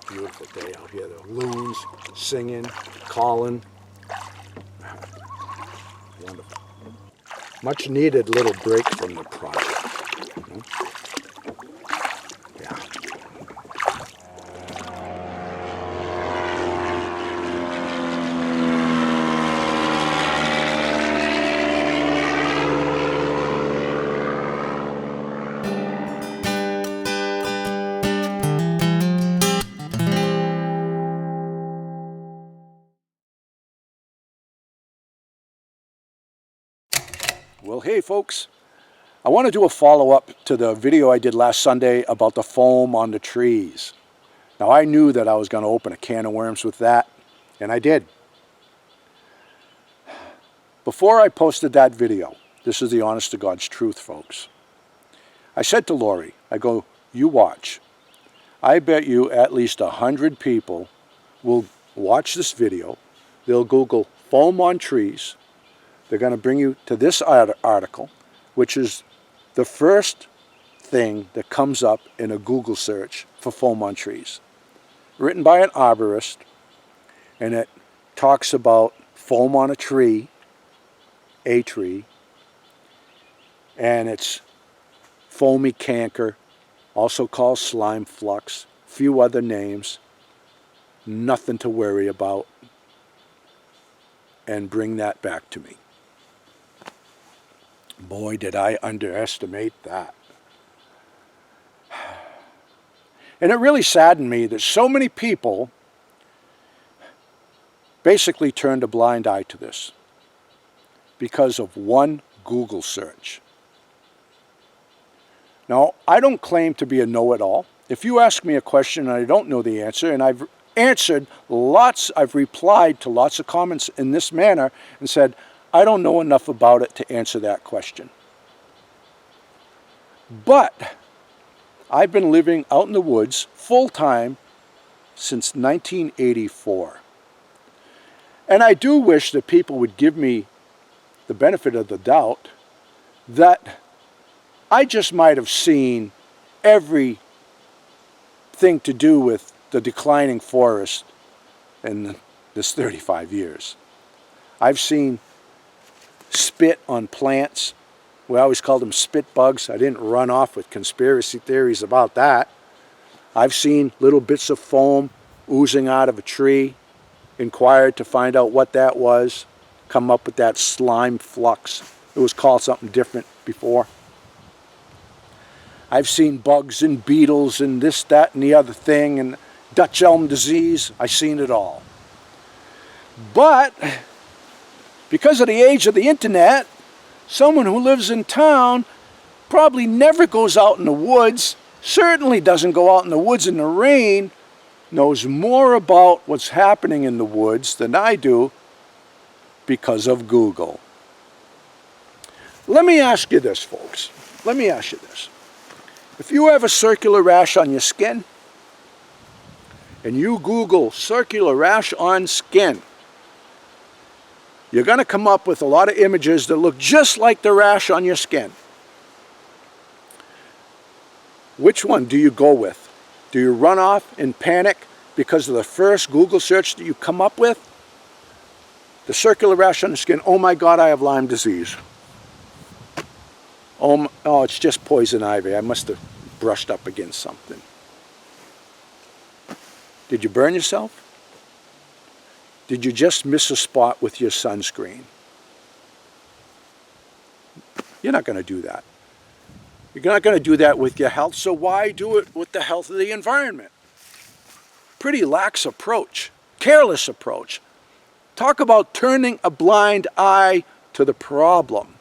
Beautiful day out here. The loons singing, calling. Wonderful. Much needed little break from the project. Yeah. Well, hey folks, I want to do a follow-up to the video I did last Sunday about the foam on the trees. Now I knew that I was going to open a can of worms with that, and I did. Before I posted that video, this is the honest to God's truth, folks. I said to Lori, I go, you watch. I bet you at least 100 people will watch this video. They'll Google foam on trees. They're going to bring you to this article, which is the first thing that comes up in a Google search for foam on trees. Written by an arborist, and it talks about foam on a tree, and it's foamy canker, also called slime flux, few other names, nothing to worry about, and bring that back to me. Boy, did I underestimate that. And it really saddened me that so many people basically turned a blind eye to this because of one Google search. Now, I don't claim to be a know-it-all. If you ask me a question and I don't know the answer, and I've replied to lots of comments in this manner and said, I don't know enough about it to answer that question. But I've been living out in the woods full-time since 1984. And I do wish that people would give me the benefit of the doubt that I just might have seen everything to do with the declining forest in this 35 years. I've seen spit on plants. We always called them spit bugs. I didn't run off with conspiracy theories about that. I've seen little bits of foam oozing out of a tree, inquired to find out what that was, come up with that slime flux. It was called something different before. I've seen bugs and beetles and this, that, and the other thing, and Dutch elm disease. I've seen it all. But because of the age of the internet, someone who lives in town probably never goes out in the woods, certainly doesn't go out in the woods in the rain, knows more about what's happening in the woods than I do because of Google. Let me ask you this, folks. Let me ask you this. If you have a circular rash on your skin, and you Google circular rash on skin, you're going to come up with a lot of images that look just like the rash on your skin. Which one do you go with? Do you run off in panic because of the first Google search that you come up with? The circular rash on the skin, oh my God, I have Lyme disease. Oh, it's just poison ivy. I must have brushed up against something. Did you burn yourself? Did you just miss a spot with your sunscreen? You're not going to do that. You're not going to do that with your health, so why do it with the health of the environment? Pretty lax approach, careless approach. Talk about turning a blind eye to the problem.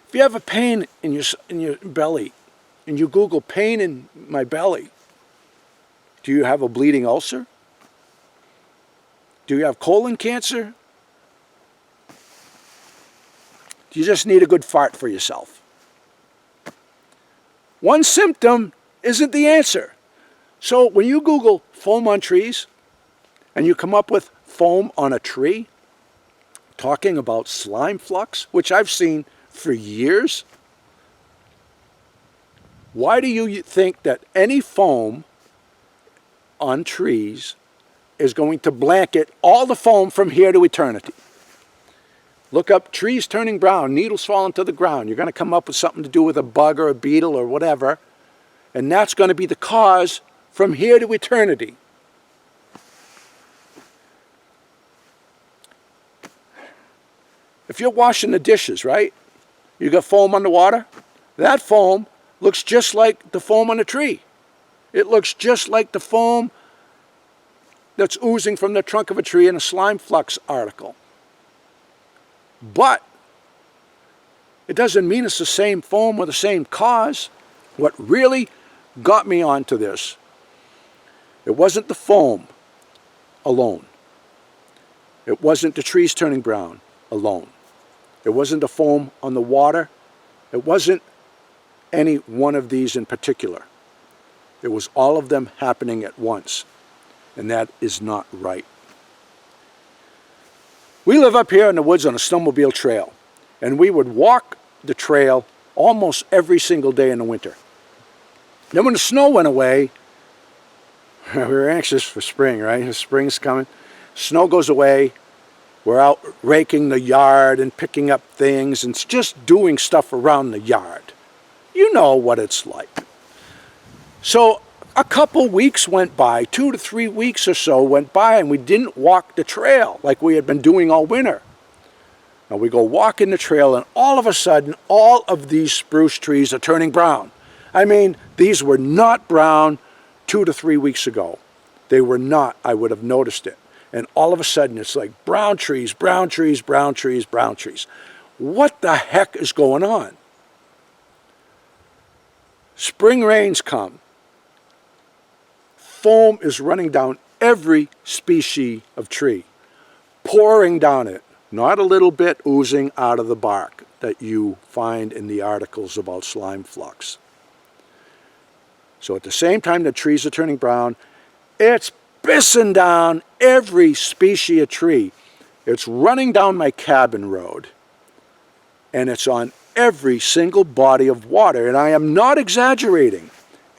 If you have a pain in your belly, and you Google pain in my belly, do you have a bleeding ulcer? Do you have colon cancer? Do you just need a good fart for yourself? One symptom isn't the answer. So when you Google foam on trees, and you come up with foam on a tree, talking about slime flux, which I've seen for years, Why do you think that any foam on trees is going to blanket all the foam from here to eternity? Look up trees turning brown, needles falling to the ground. You're going to come up with something to do with a bug or a beetle or whatever, and that's going to be the cause from here to eternity. If you're washing the dishes, right? You got foam on the water. That foam looks just like the foam on a tree. It looks just like the foam that's oozing from the trunk of a tree in a slime flux article. But it doesn't mean it's the same foam or the same cause. What really got me onto this, it wasn't the foam alone. It wasn't the trees turning brown alone. It wasn't the foam on the water. It wasn't any one of these in particular. It was all of them happening at once. And that is not right. We live up here in the woods on a snowmobile trail. And we would walk the trail almost every single day in the winter. Then when the snow went away, we were anxious for spring, right? The spring's coming. Snow goes away. We're out raking the yard and picking up things and just doing stuff around the yard. You know what it's like. So a couple weeks went by, 2 to 3 weeks or so went by, and we didn't walk the trail like we had been doing all winter. Now we go walking the trail, and all of a sudden, all of these spruce trees are turning brown. I mean, these were not brown 2 to 3 weeks ago. They were not. I would have noticed it. And all of a sudden, it's like brown trees, brown trees, brown trees, brown trees. What the heck is going on? Spring rains come. Foam is running down every species of tree, pouring down it, not a little bit oozing out of the bark that you find in the articles about slime flux. So at the same time the trees are turning brown, it's pissing down every species of tree. It's running down my cabin road, and it's on every single body of water, and I am not exaggerating.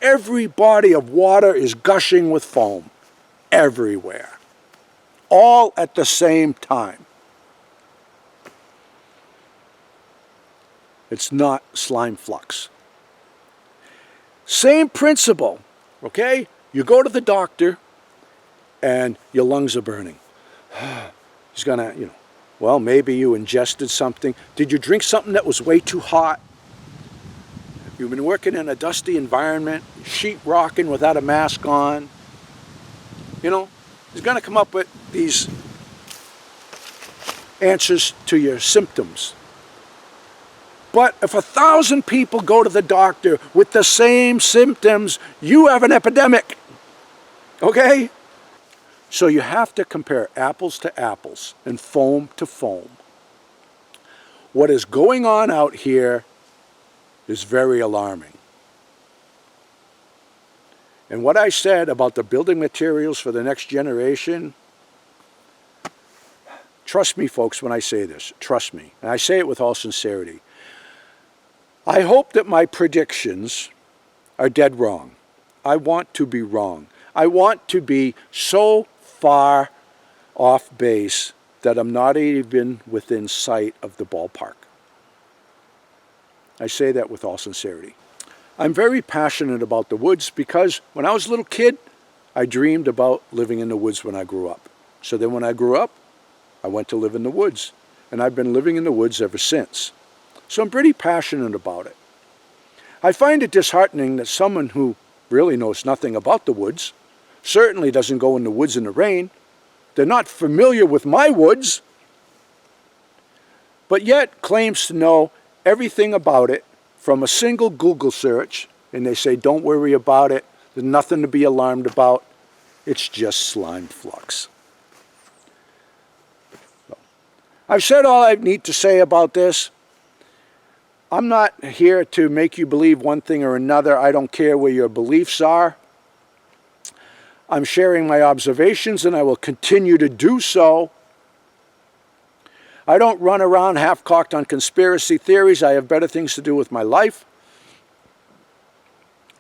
Every body of water is gushing with foam everywhere, all at the same time. It's not slime flux. Same principle, okay? You go to the doctor and your lungs are burning. He's gonna, well, maybe you ingested something. Did you drink something that was way too hot? You've been working in a dusty environment, sheet rocking without a mask on. He's gonna come up with these answers to your symptoms. But if 1,000 people go to the doctor with the same symptoms, you have an epidemic, okay? So you have to compare apples to apples and foam to foam. What is going on out here is very alarming. And what I said about the building materials for the next generation, trust me folks when I say this, trust me. And I say it with all sincerity. I hope that my predictions are dead wrong. I want to be wrong. I want to be so far off base that I'm not even within sight of the ballpark. I say that with all sincerity. I'm very passionate about the woods because when I was a little kid, I dreamed about living in the woods when I grew up. So then when I grew up, I went to live in the woods. And I've been living in the woods ever since. So I'm pretty passionate about it. I find it disheartening that someone who really knows nothing about the woods, certainly doesn't go in the woods in the rain, they're not familiar with my woods, but yet claims to know everything about it from a single Google search, and they say, don't worry about it, there's nothing to be alarmed about, it's just slime flux. So, I've said all I need to say about this. I'm not here to make you believe one thing or another. I don't care where your beliefs are. I'm sharing my observations, and I will continue to do so. I don't run around half-cocked on conspiracy theories. I have better things to do with my life.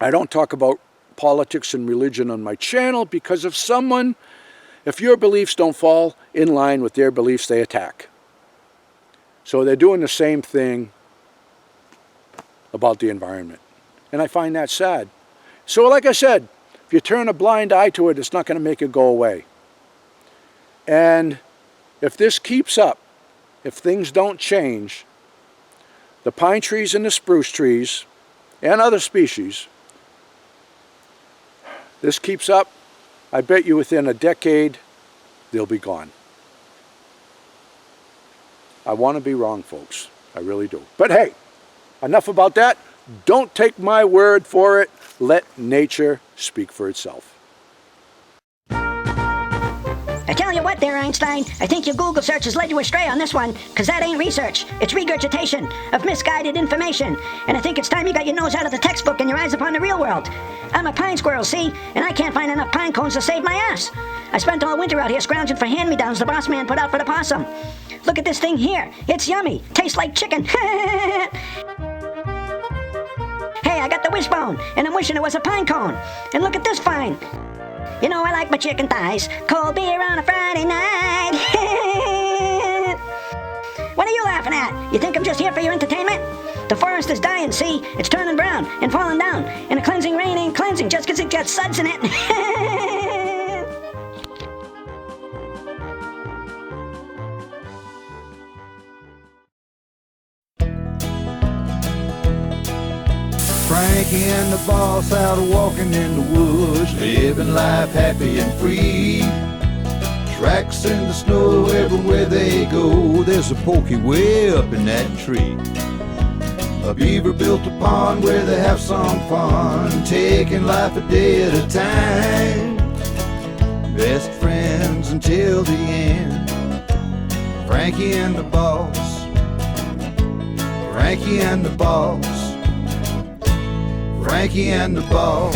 I don't talk about politics and religion on my channel because if your beliefs don't fall in line with their beliefs, they attack. So they're doing the same thing about the environment. And I find that sad. So like I said, if you turn a blind eye to it, it's not going to make it go away. And if this keeps up, if things don't change, the pine trees and the spruce trees and other species, this keeps up, I bet you within a decade, they'll be gone. I want to be wrong, folks. I really do. But hey, enough about that. Don't take my word for it. Let nature speak for itself. I tell you what there, Einstein, I think your Google search has led you astray on this one, because that ain't research. It's regurgitation of misguided information. And I think it's time you got your nose out of the textbook and your eyes upon the real world. I'm a pine squirrel, see? And I can't find enough pine cones to save my ass. I spent all winter out here scrounging for hand-me-downs the boss man put out for the possum. Look at this thing here. It's yummy. Tastes like chicken. Hey, I got the wishbone, and I'm wishing it was a pine cone. And look at this vine. You know I like my chicken thighs. Cold beer on a Friday night. What are you laughing at? You think I'm just here for your entertainment? The forest is dying, see? It's turning brown and falling down. And a cleansing rain ain't cleansing just because it got suds in it. Frankie and the boss out walking in the woods, living life happy and free. Tracks in the snow everywhere they go. There's a pokey way up in that tree. A beaver built a pond where they have some fun, taking life a day at a time. Best friends until the end. Frankie and the boss. Frankie and the boss. Frankie and the boss.